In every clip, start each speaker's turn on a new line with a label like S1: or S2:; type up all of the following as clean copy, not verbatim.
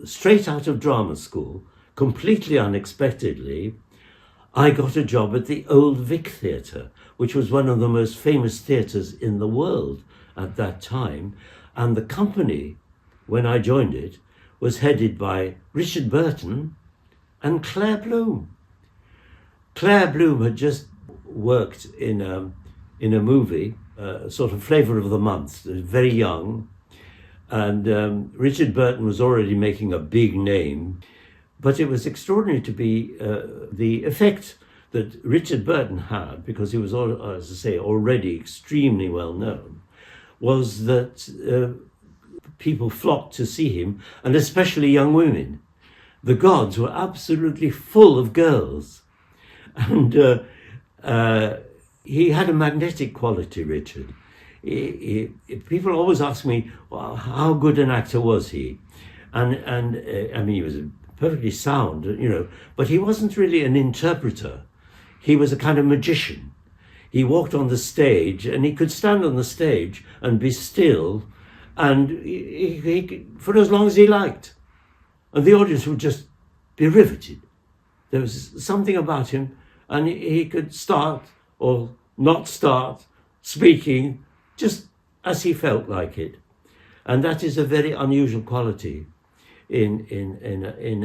S1: straight out of drama school, completely unexpectedly, I got a job at the Old Vic Theatre, which was one of the most famous theatres in the world at that time. And the company, when I joined it, was headed by Richard Burton and Claire Bloom. Claire Bloom had just worked in a movie, sort of flavour of the month, very young. And Richard Burton was already making a big name. But it was extraordinary to be the effect that Richard Burton had, because he was, as I say, already extremely well known, was that people flocked to see him, and especially young women. The gods were absolutely full of girls. And he had a magnetic quality, Richard. People always ask me, well, how good an actor was he? And I mean, he was perfectly sound, but he wasn't really an interpreter. He was a kind of magician. He walked on the stage, and he could stand on the stage and be still, and he for as long as he liked. And the audience would just be riveted. There was something about him, and he could start or not start speaking just as he felt like it. And that is a very unusual quality in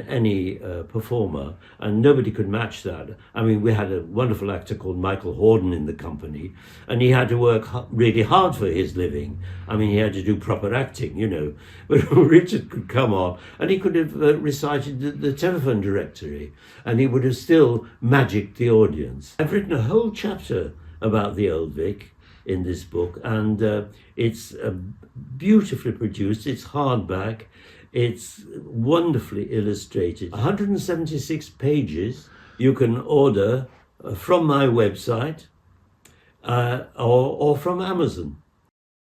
S1: any performer, and nobody could match that. I mean, we had a wonderful actor called Michael Horden in the company, and he had to work really hard for his living. I mean, he had to do proper acting, But Richard could come on, and he could have recited the telephone directory, and he would have still magicked the audience. I've written a whole chapter about the Old Vic in this book, and it's beautifully produced. It's hardback. It's wonderfully illustrated. 176 pages. You can order from my website or from Amazon.